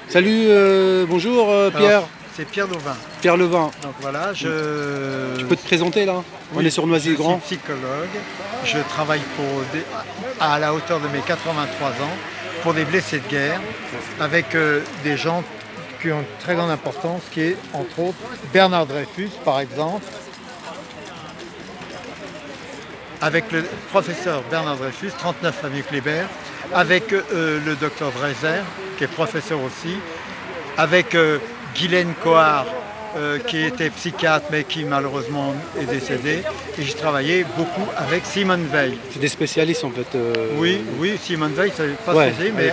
Salut, bonjour Pierre. Alors, c'est Pierre Louvain. Pierre Levin. Donc voilà, Tu peux te présenter là? On est sur Noisy-le-Grand. Je suis psychologue. Je travaille à la hauteur de mes 83 ans pour des blessés de guerre avec des gens qui ont une très grande importance, qui est entre autres Bernard Dreyfus par exemple, avec le professeur Bernard Dreyfus, 39 avenue Kléber, avec le docteur Dreiser, qui est professeur aussi, avec Guylaine Cohard, qui était psychiatre mais qui malheureusement est décédée. Et j'ai travaillé beaucoup avec Simone Veil. C'est des spécialistes en fait. Oui, Simone Veil, ça n'est pas spécialisé, mais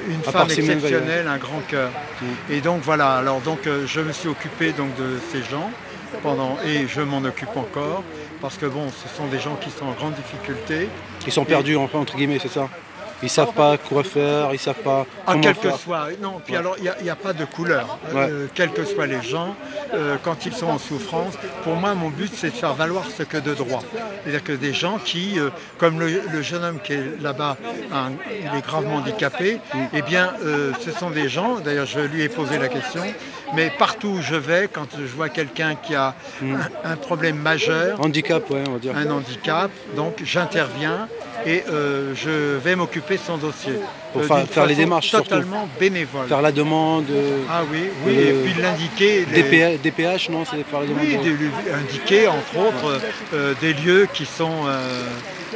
une femme exceptionnelle, un grand cœur. Et donc voilà, alors donc je me suis occupé donc de ces gens et je m'en occupe encore parce que bon, ce sont des gens qui sont en grande difficulté. Ils sont perdus enfin entre guillemets, c'est ça? Ils savent pas quoi faire, ils savent pas comment quel que faire. soit, non, puis alors il n'y a pas de couleur, quels que soient les gens, quand ils sont en souffrance, pour moi mon but c'est de faire valoir ce que de droit. C'est-à-dire que des gens qui, comme le jeune homme qui est là-bas, il est gravement handicapé, eh bien ce sont des gens, d'ailleurs je lui ai posé la question, mais partout où je vais, quand je vois quelqu'un qui a un problème majeur, handicap, ouais, on va dire. Un handicap, donc j'interviens et je vais m'occuper de son dossier. Pour faire les démarches totalement surtout. Bénévole. Faire la demande. Ah oui, et puis l'indiquer. DPH, non, c'est faire la demande. Oui, indiquer entre autres des lieux qui sont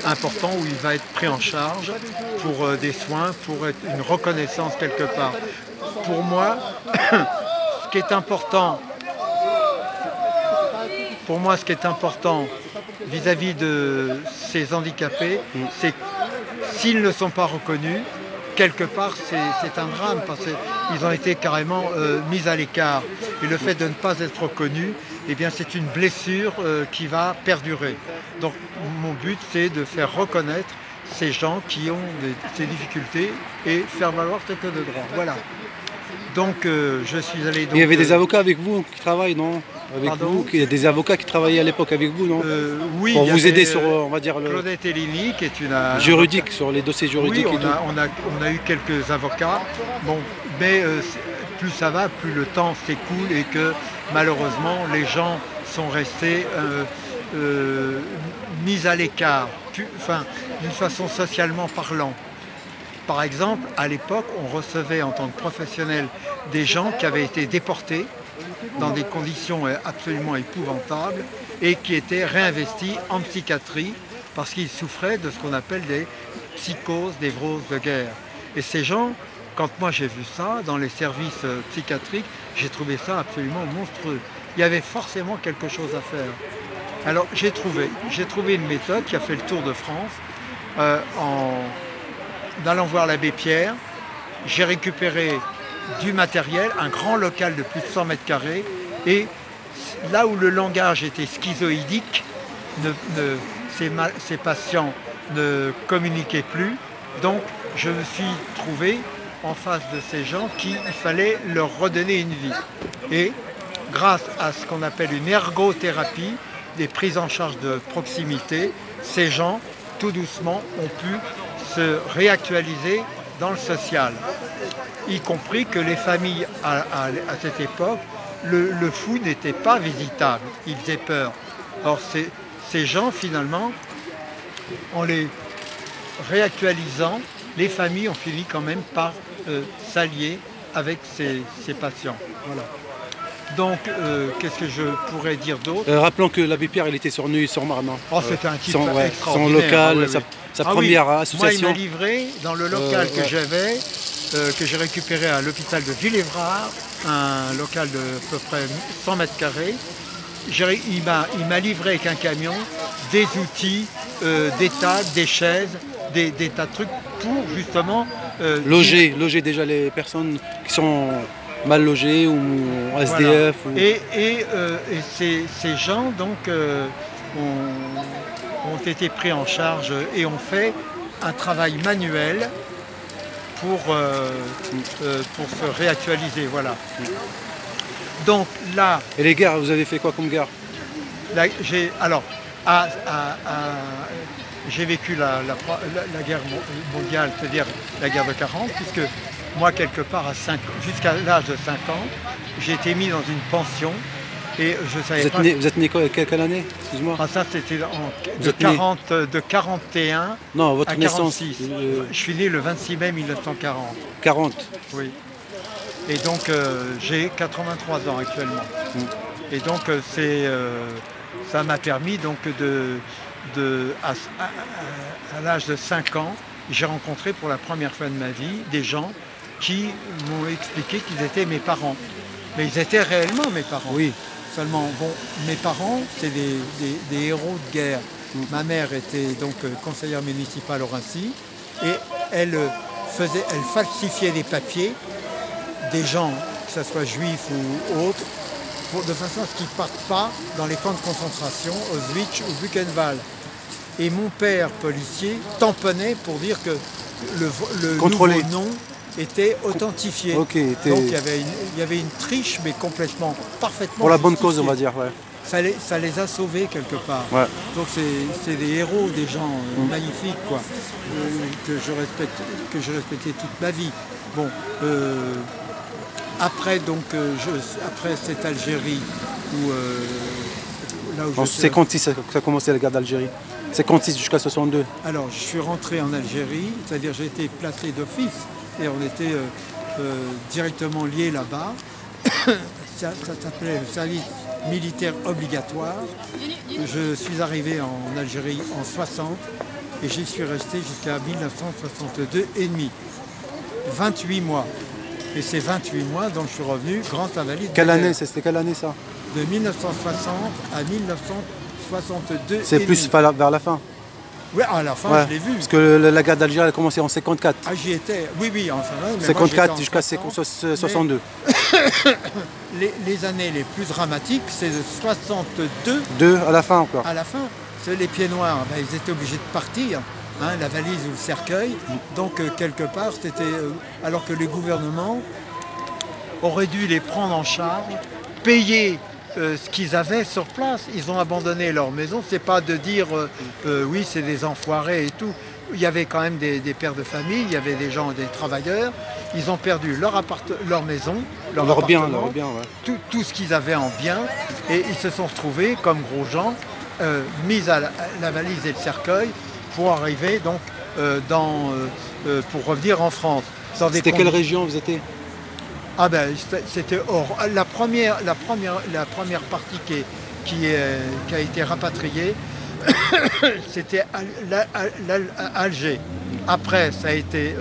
importants où il va être pris en charge pour des soins, pour une reconnaissance quelque part. Pour moi, ce qui est important vis-à-vis de ces handicapés, c'est que s'ils ne sont pas reconnus, quelque part c'est un drame parce qu'ils ont été carrément mis à l'écart. Et le fait de ne pas être reconnus, eh bien c'est une blessure qui va perdurer. Donc mon but c'est de faire reconnaître ces gens qui ont ces difficultés et faire valoir ce que de droit. Voilà. Donc je suis allé... Donc, il y avait des avocats avec vous qui travaillent, non? Avec vous, il y a des avocats qui travaillaient à l'époque avec vous, non? Oui. Pour vous aider sur, on va dire, le... Claudette Elini, qui est une... juridique, sur les dossiers juridiques. Oui, on a eu quelques avocats, bon, mais plus ça va, plus le temps s'écoule et que malheureusement les gens sont restés mis à l'écart, d'une façon socialement parlant. Par exemple, à l'époque, on recevait en tant que professionnel des gens qui avaient été déportés dans des conditions absolument épouvantables et qui étaient réinvestis en psychiatrie parce qu'ils souffraient de ce qu'on appelle des psychoses, des névroses de guerre. Et ces gens, quand moi j'ai vu ça dans les services psychiatriques, j'ai trouvé ça absolument monstrueux. Il y avait forcément quelque chose à faire. Alors j'ai trouvé une méthode qui a fait le tour de France en allant voir l'abbé Pierre. J'ai récupéré du matériel, un grand local de plus de 100 mètres carrés, et là où le langage était schizoïdique, ces patients ne communiquaient plus, donc je me suis trouvé en face de ces gens il fallait leur redonner une vie. Et grâce à ce qu'on appelle une ergothérapie, des prises en charge de proximité, ces gens, tout doucement, ont pu se réactualiser dans le social. Y compris que les familles, à cette époque, le fou n'était pas visitable, il faisait peur. Or, ces gens, finalement, en les réactualisant, les familles ont fini quand même par s'allier avec ces patients. Voilà. Donc, qu'est-ce que je pourrais dire d'autre? Rappelons que l'abbé Pierre, il était sur Neuilly-sur-Marne. C'était un type extraordinaire. Son local, sa première association. Moi, il m'a livré dans le local que j'avais, que j'ai récupéré à l'hôpital de Villévrard, un local de à peu près 100 mètres carrés. Il m'a livré avec un camion des outils, des tables, des chaises, des tas de trucs pour justement... loger déjà les personnes qui sont mal logées ou SDF. Voilà. Et ces gens donc ont été pris en charge et ont fait un travail manuel pour se réactualiser, voilà. Donc là... Et les gares, vous avez fait quoi comme gare? J'ai vécu la guerre mondiale, c'est-à-dire la guerre de 40, puisque moi, quelque part, jusqu'à l'âge de 5 ans, j'ai été mis dans une pension et je savais pas... Vous êtes né quelle année? Excuse-moi. Ah, ça, c'était de 41 non, votre à naissance. 46. Je suis né le 26 mai 1940. 40. Oui. Et donc, j'ai 83 ans actuellement. Et donc, ça m'a permis, donc, à l'âge de 5 ans, j'ai rencontré pour la première fois de ma vie des gens qui m'ont expliqué qu'ils étaient mes parents. Mais ils étaient réellement mes parents. Oui. Seulement, bon, mes parents, c'est des héros de guerre. Ma mère était donc conseillère municipale au Raincy et elle falsifiait des papiers des gens, que ce soit juifs ou autres, de façon à ce qu'ils ne partent pas dans les camps de concentration, Auschwitz ou Buchenwald. Et mon père, policier, tamponnait pour dire que le nouveau nom était authentifié. Okay, donc il y avait une triche, mais complètement, parfaitement pour la bonne cause, on va dire. Ouais. Ça les a sauvés quelque part. Ouais. Donc c'est des héros, des gens magnifiques, quoi, que je respectais toute ma vie. Bon, après donc, après cette Algérie où là où en 56, ça a commencé la guerre d'Algérie. 56 jusqu'à 62. Alors je suis rentré en Algérie, c'est-à-dire j'ai été placé d'office et on était directement liés là-bas. Ça s'appelait le service militaire obligatoire. Je suis arrivé en Algérie en 60 et j'y suis resté jusqu'à 1962 et demi. 28 mois. Et c'est 28 mois dont je suis revenu grand invalide. Quelle année? C'était quelle année ça? De 1960 à 1962. C'est plus vers la fin. Oui, à la fin, je l'ai vu. Parce que la guerre d'Algérie a commencé en 54. Ah, j'y étais. Oui, enfin. 54 jusqu'à 62. Les années les plus dramatiques, c'est de 62. À la fin encore. À la fin. Les pieds noirs, ben, ils étaient obligés de partir. Hein, la valise ou le cercueil. Donc, quelque part, c'était. Alors que les gouvernements auraient dû les prendre en charge, payer ce qu'ils avaient sur place. Ils ont abandonné leur maison. C'est pas de dire oui, c'est des enfoirés et tout. Il y avait quand même des pères de famille, il y avait des gens, des travailleurs. Ils ont perdu leur maison, leur bien, ouais. tout ce qu'ils avaient en bien. Et ils se sont retrouvés comme gros gens, mis à la valise et le cercueil pour arriver donc pour revenir en France. C'était quelle région vous étiez? Ah ben c'était la première partie qui a été rapatriée, c'était Alger. Après ça a été,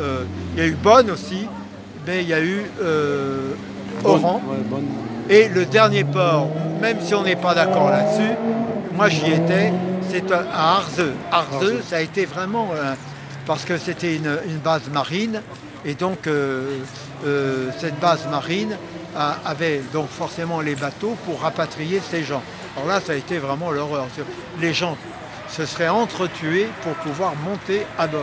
il y a eu Bonn aussi, mais il y a eu Oran. Ouais, Bonn. Et le dernier port, même si on n'est pas d'accord là-dessus, moi j'y étais, c'est à Arzeux. Arzeux, ça a été vraiment parce que c'était une base marine. Et donc, cette base marine avait donc forcément les bateaux pour rapatrier ces gens. Alors là, ça a été vraiment l'horreur. Les gens se seraient entretués pour pouvoir monter à bord.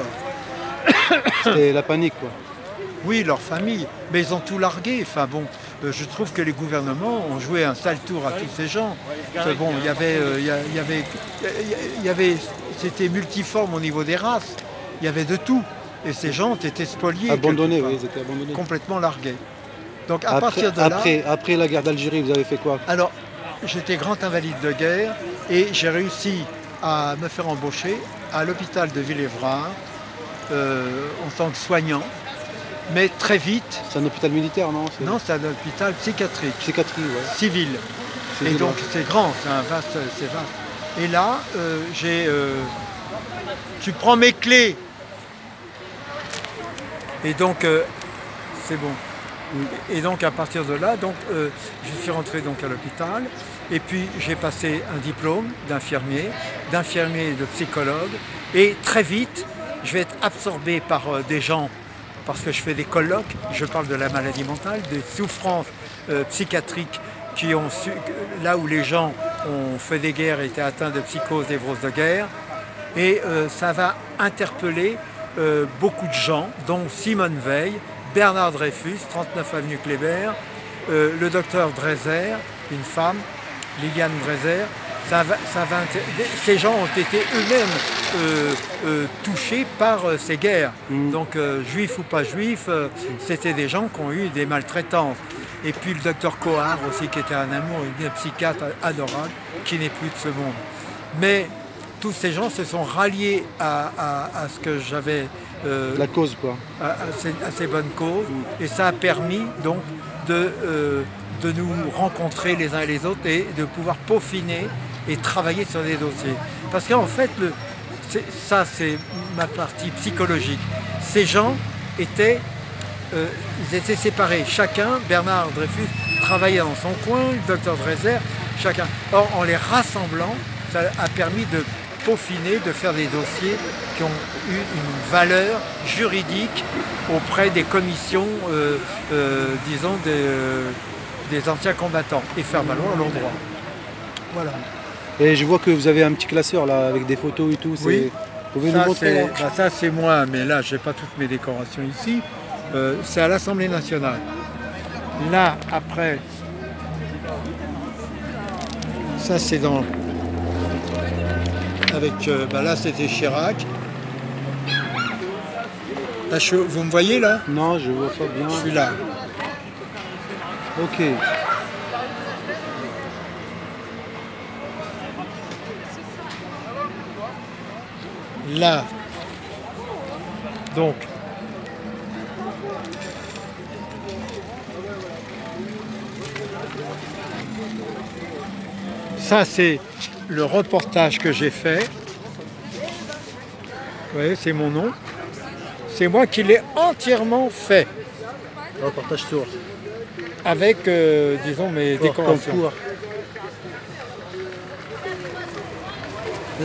C'était la panique, quoi. Oui, leur famille, mais ils ont tout largué. Enfin bon, je trouve que les gouvernements ont joué un sale tour à tous ces gens. Bon, c'était multiforme au niveau des races. Il y avait de tout. Et ces gens ont été spoliés. Abandonnés, oui, ils étaient abandonnés. Complètement largués. Donc à partir de là... Après la guerre d'Algérie, vous avez fait quoi? Alors, j'étais grand invalide de guerre et j'ai réussi à me faire embaucher à l'hôpital de Villévrard en tant que soignant. Mais très vite... C'est un hôpital militaire, non? Non, c'est un hôpital psychiatrique. Psychiatrie, ouais. Civil. Et donc c'est grand, c'est vaste. Et là, tu prends mes clés. Et donc, c'est bon. Et donc, à partir de là, donc, je suis rentré donc, à l'hôpital. Et puis, j'ai passé un diplôme d'infirmier et de psychologue. Et très vite, je vais être absorbé par des gens, parce que je fais des colloques, je parle de la maladie mentale, des souffrances psychiatriques qui ont là où les gens ont fait des guerres, étaient atteints de psychose, névrose de guerre. Et ça va interpeller beaucoup de gens, dont Simone Veil, Bernard Dreyfus, 39 avenue Kléber, le docteur Dreiser, une femme, Liliane Dreiser, ces gens ont été eux-mêmes touchés par ces guerres. Donc juifs ou pas juifs, c'était des gens qui ont eu des maltraitances. Et puis le docteur Cohard aussi, qui était un amour, un psychiatre adorable, qui n'est plus de ce monde. Mais tous ces gens se sont ralliés à ce que j'avais... la cause, quoi. À ces bonnes causes. Et ça a permis donc de nous rencontrer les uns et les autres et de pouvoir peaufiner et travailler sur des dossiers. Parce qu'en fait, ça c'est ma partie psychologique. Ces gens étaient... ils étaient séparés. Chacun, Bernard Dreyfus, travaillait dans son coin, le docteur Dreiser, chacun. Or, en les rassemblant, ça a permis de peaufiner, de faire des dossiers qui ont eu une valeur juridique auprès des commissions, disons, des anciens combattants et faire valoir leurs droits. Voilà. Et je vois que vous avez un petit classeur là avec des photos et tout. Oui. Vous pouvez nous montrer là? Ça c'est moi, mais là je n'ai pas toutes mes décorations ici. C'est à l'Assemblée nationale. Là, après, ça c'est dans... Avec, là c'était Chirac. Là, vous me voyez là? Non, je vois pas bien. Je suis là. Ok. Là. Donc. Ça, c'est le reportage que j'ai fait. Vous voyez, c'est mon nom. C'est moi qui l'ai entièrement fait. Reportage sur. Avec, disons, mes décorations.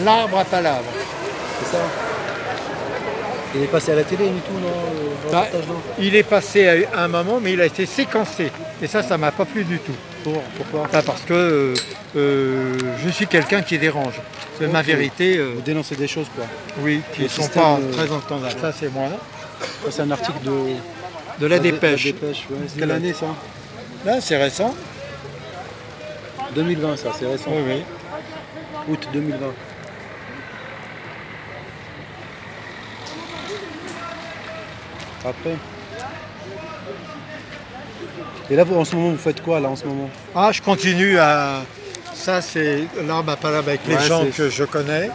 L'arbre à palabre. C'est ça. Il est passé à la télé et tout, non? Il est passé à un moment, mais il a été séquencé. Et ça ne m'a pas plu du tout. Pourquoi? Parce que je suis quelqu'un qui dérange. C'est ma vérité. Vous dénoncez des choses, quoi. Oui, qui ne sont pas très entendables. Ça, c'est moi. Ça, c'est un article de la Dépêche. La Dépêche, ouais. C'est quelle année, ça? Là, c'est récent. 2020, ça, c'est récent. Oui, oui. Août 2020. Après. Et là, en ce moment, vous faites quoi, là, en ce moment? Ah, je continue à... Ça, c'est l'arbre à palabre avec les gens que je connais.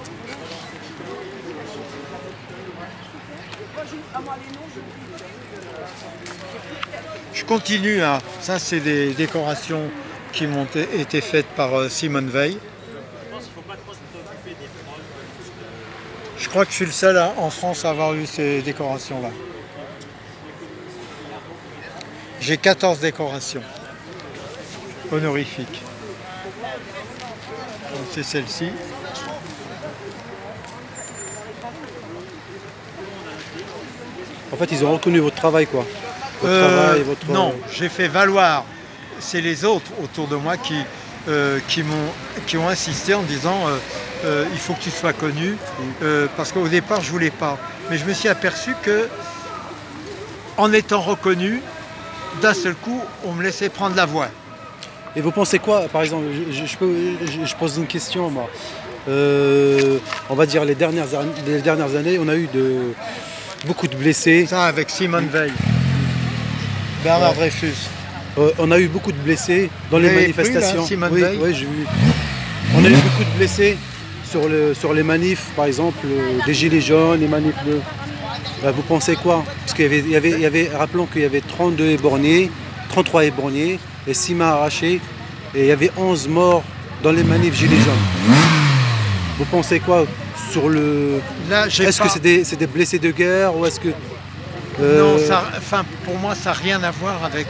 Je continue à... Ça, c'est des décorations qui m'ont été faites par Simone Veil. Je crois que je suis le seul en France à avoir eu ces décorations-là. J'ai 14 décorations honorifiques. C'est celle-ci. En fait, ils ont reconnu votre travail, quoi. Votre travail, votre... Non, j'ai fait valoir. C'est les autres autour de moi qui ont insisté en disant il faut que tu sois connu, parce qu'au départ je voulais pas. Mais je me suis aperçu que en étant reconnu, d'un seul coup, on me laissait prendre la voix. Et vous pensez quoi, par exemple, je pose une question, moi. On va dire les dernières années, on a eu beaucoup de blessés. Ça avec Simone Veil, Bernard Dreyfus. On a eu beaucoup de blessés dans les manifestations. Pris, là, Simone oui, j'ai vu. On a eu beaucoup de blessés sur les manifs, par exemple, des gilets jaunes, les manifs de... vous pensez quoi? Parce qu'il y avait, rappelons qu'il y avait 32 éborgnés, 33 éborgnés et 6 mains arrachées. Et il y avait 11 morts dans les manifs gilets jaunes. Vous pensez quoi sur le... Est-ce que c'est des blessés de guerre ou est-ce que... Non, pour moi, ça n'a rien à voir avec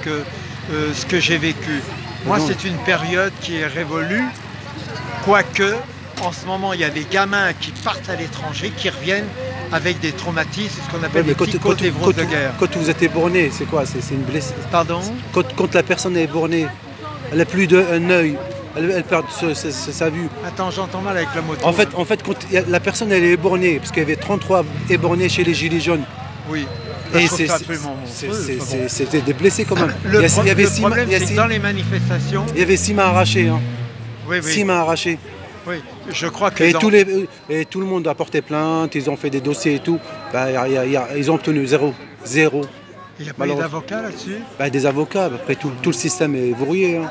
ce que j'ai vécu. Moi, c'est une période qui est révolue, quoique, en ce moment, il y a des gamins qui partent à l'étranger, qui reviennent avec des traumatismes, ce qu'on appelle des psychoses névroses de guerre. Quand vous êtes éborgné, c'est quoi? C'est une blessure? Pardon? Quand la personne est éborgnée, elle n'a plus d'un œil, elle perd sa vue. Attends, j'entends mal avec la moto. En fait, quand la personne elle est éborgnée, parce qu'il y avait 33 éborgnés chez les Gilets jaunes. Oui. Et c'était des blessés quand même. Le problème, c'est que dans les manifestations... Il y avait 6 mains arrachées. Hein. Oui, 6 mains arrachées. oui. Je crois que Et tout le monde a porté plainte, ils ont fait des dossiers et tout. Bah, ils ont obtenu zéro. Zéro. il n'y a pas eu d'avocat là-dessus. Bah, des avocats, après tout le système est verrouillé. Hein.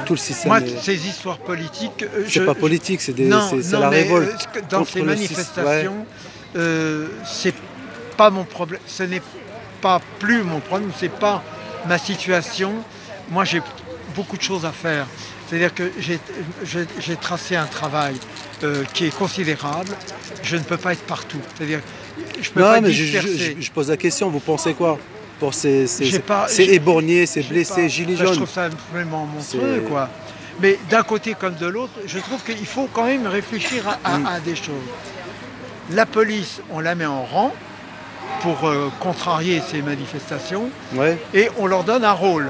Tout le système Moi, est... ces histoires politiques... C'est pas politique, c'est non, la mais, révolte. dans ces manifestations, c'est pas mon problème. Ce n'est pas plus mon problème, c'est pas ma situation. Moi, j'ai beaucoup de choses à faire. C'est-à-dire que j'ai tracé un travail qui est considérable. Je ne peux pas être partout. C'est-à-dire, je peux pas être dispersé. Je pose la question, vous pensez quoi pour ces j'ai éborgnés, ces blessés, gilets jaunes? Je trouve ça vraiment monstrueux, quoi. Mais d'un côté comme de l'autre, je trouve qu'il faut quand même réfléchir à des choses. La police, on la met en rang pour contrarier ces manifestations, et on leur donne un rôle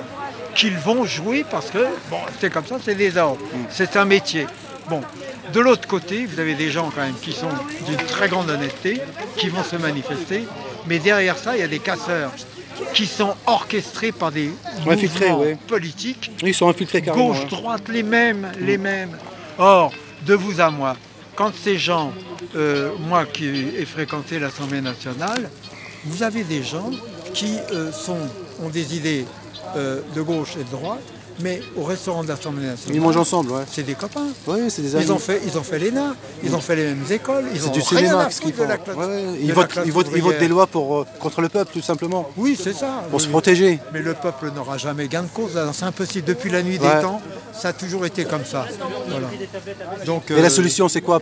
qu'ils vont jouer parce que, bon, c'est comme ça, c'est des ordres, c'est un métier. Bon, de l'autre côté, vous avez des gens quand même qui sont d'une très grande honnêteté, qui vont se manifester, mais derrière ça, il y a des casseurs qui sont orchestrés par des mouvements politiques. Ils sont infiltrés carrément. Gauche, droite, les mêmes. Or, de vous à moi, quand ces gens, moi qui ai fréquenté l'Assemblée nationale, vous avez des gens qui ont des idées de gauche et de droite, mais au restaurant de l'Assemblée nationale, ils mangent ensemble, c'est des copains. Oui, c'est des amis. Ils ont fait l'ENA, ils ont fait les mêmes écoles, ils ont du rien cinéma, à foutre de la classe. Ils votent des lois contre le peuple, tout simplement. Oui, c'est ça. Pour se protéger. Mais le peuple n'aura jamais gain de cause. C'est impossible. Depuis la nuit des temps, ça a toujours été comme ça. Voilà. Donc, et la solution, c'est quoi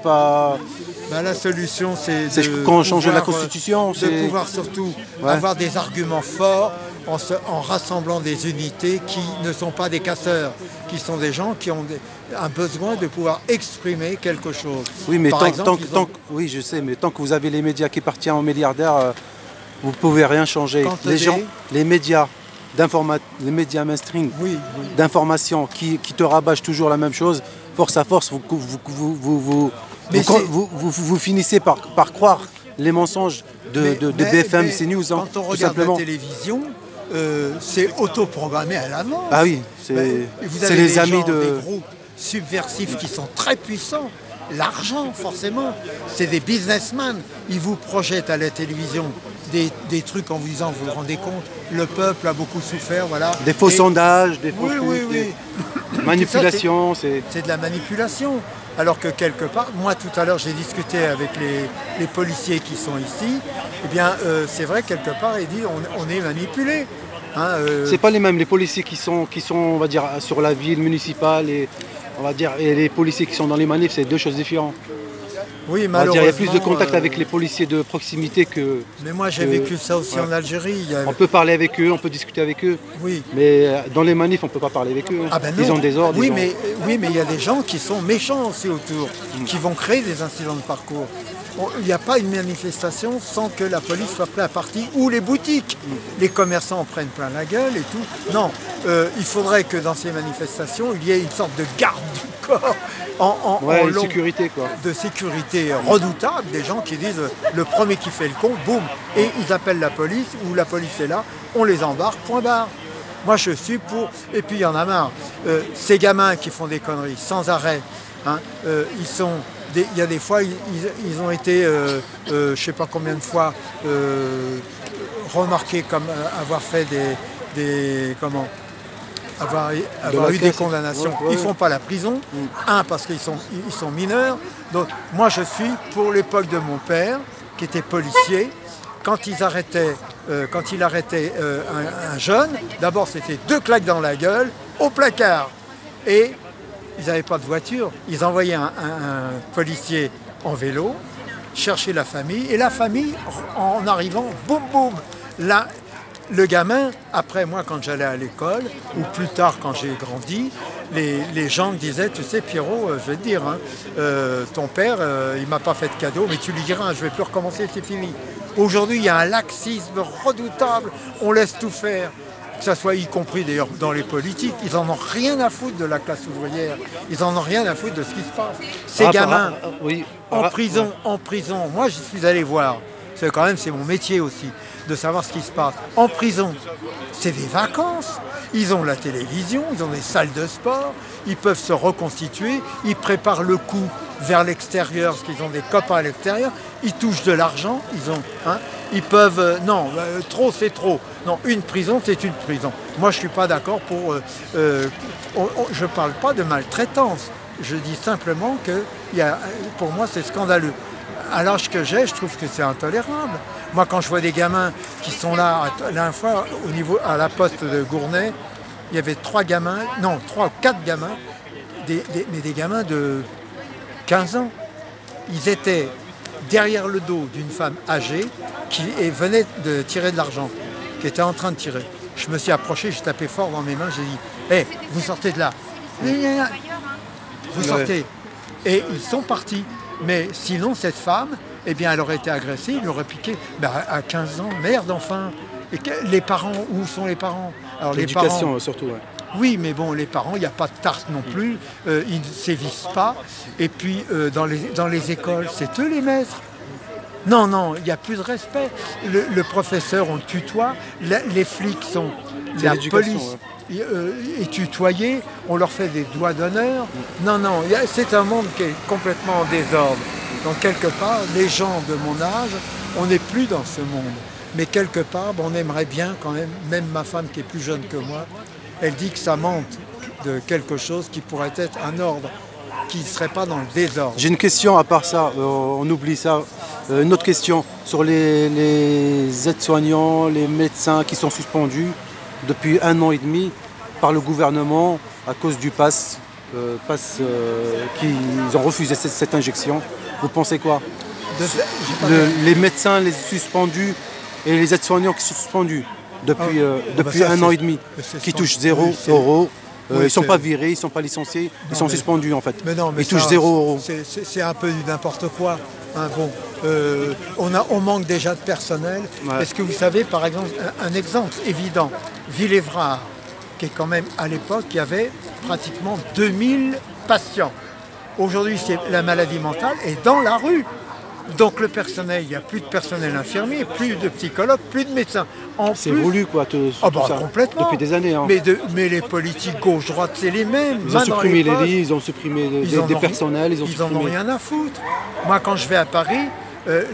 la solution, c'est quand on change la Constitution. De pouvoir surtout avoir des arguments forts en rassemblant des unités qui ne sont pas des casseurs, qui sont des gens qui ont un besoin de pouvoir exprimer quelque chose. Oui, mais oui, je sais, mais tant que vous avez les médias qui appartiennent aux milliardaires, vous ne pouvez rien changer. Les médias mainstream d'information qui te rabâchent toujours la même chose, force à force, vous finissez par croire les mensonges de BFM, CNews, quand on regarde la télévision, c'est autoprogrammé à l'avance. Ah oui, c'est les amis des groupes subversifs qui sont très puissants. L'argent, forcément, c'est des businessmen. Ils vous projettent à la télévision des trucs en vous disant, vous vous rendez compte, le peuple a beaucoup souffert, voilà. Des faux sondages, des faux manipulations. C'est de la manipulation. Alors que quelque part, moi tout à l'heure j'ai discuté avec les policiers qui sont ici, eh bien c'est vrai quelque part ils disent on est manipulé. C'est pas les mêmes, les policiers qui sont on va dire sur la ville municipale et on va dire et les policiers qui sont dans les manifs, c'est deux choses différentes. Oui, malheureusement. Il y a plus de contact avec les policiers de proximité que... Mais moi j'ai vécu ça aussi en Algérie. On peut parler avec eux, on peut discuter avec eux. Oui. Mais dans les manifs, on ne peut pas parler avec eux. Ah ben non. Ils ont des ordres. Oui, mais il y a des gens qui sont méchants aussi autour, qui vont créer des incidents de parcours. Il n'y a pas une manifestation sans que la police soit plein à partie ou les boutiques. Les commerçants en prennent plein la gueule et tout. Non, il faudrait que dans ces manifestations, il y ait une sorte de garde du corps sécurité, quoi. De sécurité redoutable, des gens qui disent le premier qui fait le con, boum, et ils appellent la police, ou la police est là, on les embarque, point barre. Moi je suis pour, et puis il y en a marre, ces gamins qui font des conneries sans arrêt, il y a des fois, ils ont été, je ne sais pas combien de fois, remarqués comme avoir fait avoir eu des condamnations. Ils ne font pas la prison, parce qu'ils sont mineurs. Donc moi je suis pour l'époque de mon père, qui était policier, quand il arrêtait un jeune, d'abord c'était 2 claques dans la gueule, au placard. Et ils n'avaient pas de voiture, ils envoyaient un policier en vélo, chercher la famille, et la famille, en arrivant, boum boum, là, le gamin, après moi quand j'allais à l'école, ou plus tard quand j'ai grandi, les gens me disaient, tu sais Pierrot, je vais te dire, ton père, il m'a pas fait de cadeau, mais tu lui diras, je vais plus recommencer, c'est fini. Aujourd'hui, il y a un laxisme redoutable, on laisse tout faire. Que ça soit y compris d'ailleurs dans les politiques, ils en ont rien à foutre de la classe ouvrière, ils en ont rien à foutre de ce qui se passe. Ces gamins, en prison, moi je suis allé voir, c'est mon métier aussi, de savoir ce qui se passe. En prison, c'est des vacances. Ils ont la télévision, ils ont des salles de sport, ils peuvent se reconstituer, ils préparent le coup vers l'extérieur, parce qu'ils ont des copains à l'extérieur, ils touchent de l'argent, ils peuvent... non, trop c'est trop. Non, une prison, c'est une prison. Moi, je ne suis pas d'accord pour... je ne parle pas de maltraitance. Je dis simplement que pour moi, c'est scandaleux. À l'âge que j'ai, je trouve que c'est intolérable. Moi, quand je vois des gamins qui sont là, la dernière fois, à la poste de Gournay, il y avait 3 ou 4 gamins, mais des gamins de 15 ans. Ils étaient derrière le dos d'une femme âgée qui venait de tirer de l'argent, qui était en train de tirer. Je me suis approché, j'ai tapé fort dans mes mains, j'ai dit « Hé, vous sortez de là !» Vous sortez. Et ils sont partis. Mais sinon, cette femme, eh bien, elle aurait été agressée, il l'aurait piqué. Ben, à 15 ans, merde, enfin. Et les parents, où sont les parents? Alors, l'éducation, parents, surtout, ouais. Oui, mais bon, les parents, il n'y a pas de tarte non plus. Ils ne sévissent pas. Et puis, dans les écoles, c'est eux les maîtres. Non, non, il n'y a plus de respect. Le professeur, on le tutoie. Les flics sont... La police... Ouais. Et tutoyer, on leur fait des doigts d'honneur. Non, non, c'est un monde qui est complètement en désordre. Donc quelque part, les gens de mon âge, on n'est plus dans ce monde. Mais quelque part, on aimerait bien quand même ma femme qui est plus jeune que moi, elle dit que ça manque de quelque chose qui pourrait être un ordre, qui ne serait pas dans le désordre. J'ai une question à part ça, on oublie ça. Une autre question sur les aides-soignants, les médecins qui sont suspendus depuis 1 an et demi par le gouvernement à cause du pass qu'ils ont refusé cette injection. Vous pensez quoi? Les médecins, les suspendus et les aides-soignants qui sont suspendus depuis 1 an et demi, qui touchent 0 euros. Ils ne sont pas virés, ils ne sont pas licenciés, ils sont suspendus en fait. Mais ils touchent 0 euros. C'est un peu du n'importe quoi. Hein, bon, on manque déjà de personnel. Ouais. Est-ce que vous savez, par exemple, un exemple évident, Villévrard, qui est quand même, à l'époque, il y avait pratiquement 2000 patients. Aujourd'hui, la maladie mentale est dans la rue. Donc le personnel, il n'y a plus de personnel infirmier, plus de psychologues, plus de médecins. C'est voulu quoi, tout ça, complètement. Depuis des années. Hein. Mais les politiques gauche-droite, c'est les mêmes. Ils ont supprimé les lits, ils ont supprimé des personnels. Ils n'en ont rien à foutre. Moi, quand je vais à Paris,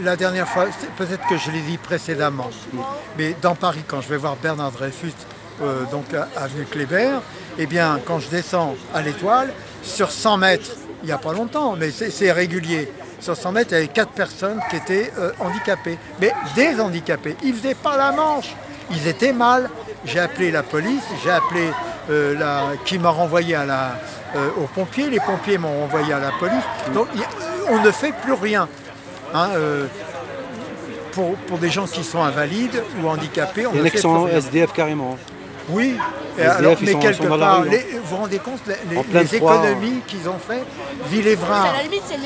la dernière fois, peut-être que je l'ai dit précédemment, mais dans Paris, quand je vais voir Bernard Dreyfus, donc avenue Kléber, eh bien, quand je descends à l'Étoile, sur 100 mètres, il n'y a pas longtemps, mais c'est régulier. Sur 100 mètres, il y avait 4 personnes qui étaient handicapées. Mais des handicapés, ils ne faisaient pas la manche. Ils étaient mal. J'ai appelé la police, j'ai appelé qui m'a renvoyé aux pompiers. Les pompiers m'ont renvoyé à la police. Donc on ne fait plus rien. Hein, pour des gens qui sont invalides ou handicapés, on ne fait plus rien. SDF carrément. Oui, alors, mais quelque part, vous vous rendez compte, les économies qu'ils ont fait, Villévrard,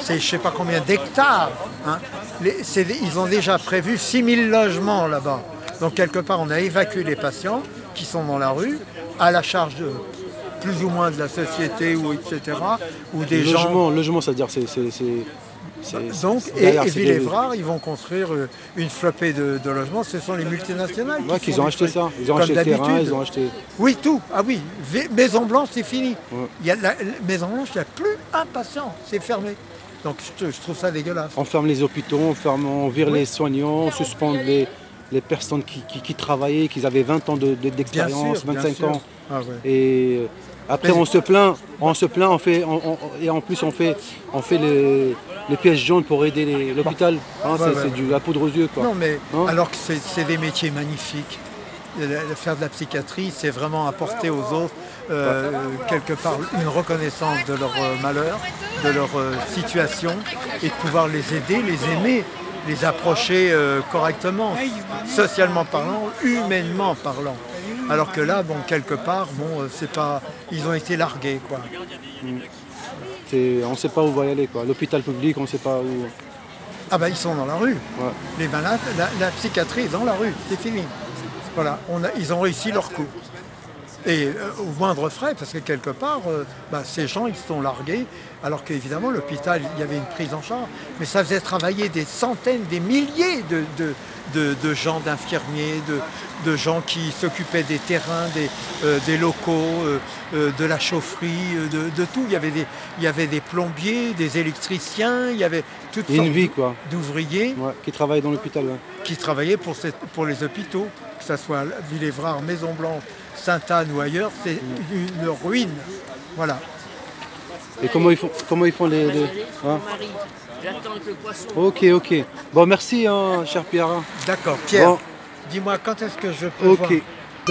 c'est je ne sais pas combien d'hectares, hein, ils ont déjà prévu 6000 logements là-bas. Donc quelque part, on a évacué les patients qui sont dans la rue, à la charge de plus ou moins de la société, ou etc. Ou des gens... Logement, c'est-à-dire Donc, et Villévrard, ils vont construire une flopée de logements. Ce sont les multinationales qui ont acheté ça. Ils ont acheté le terrain, ils ont acheté... Oui, tout. Ah oui, Maison Blanche, c'est fini. Ouais. Maison Blanche, il n'y a plus un patient. C'est fermé. Donc, je trouve ça dégueulasse. On ferme les hôpitaux, on vire les soignants, on suspend les personnes qui travaillaient, qui avaient 20 ans d'expérience, 25 ans. Ah, ouais. Et... Après, on se plaint, et en plus on fait les pièces jaunes pour aider l'hôpital. C'est de la poudre aux yeux, quoi. Non, mais alors que c'est des métiers magnifiques. Faire de la psychiatrie, c'est vraiment apporter aux autres quelque part une reconnaissance de leur malheur, de leur situation, et de pouvoir les aider, les aimer, les approcher correctement, socialement parlant, humainement parlant. Alors que là, bon, quelque part, c'est pas, ils ont été largués, quoi. On ne sait pas où va y aller, quoi. L'hôpital public, on ne sait pas où. Ah ben, ils sont dans la rue. Ouais. Les malades, la psychiatrie est dans la rue, c'est fini. Voilà, ils ont réussi leur coup. Et au moindre frais, parce que quelque part, ces gens, ils se sont largués, alors qu'évidemment, l'hôpital, il y avait une prise en charge, mais ça faisait travailler des centaines, des milliers de gens, d'infirmiers, de gens qui s'occupaient des terrains, des locaux, de la chaufferie, de tout. Il y avait des plombiers, des électriciens, il y avait toutes sortes d'ouvriers qui travaillaient dans l'hôpital. Ouais. Qui travaillaient pour les hôpitaux, que ce soit Villévrard, Maison-Blanche, Sainte-Anne ou ailleurs, c'est une ruine. Voilà. Et comment ils font les hein? J'attends avec le poisson. Ok. Bon, merci, hein, cher Pierre. D'accord. Pierre, bon. dis-moi quand est-ce que je peux voir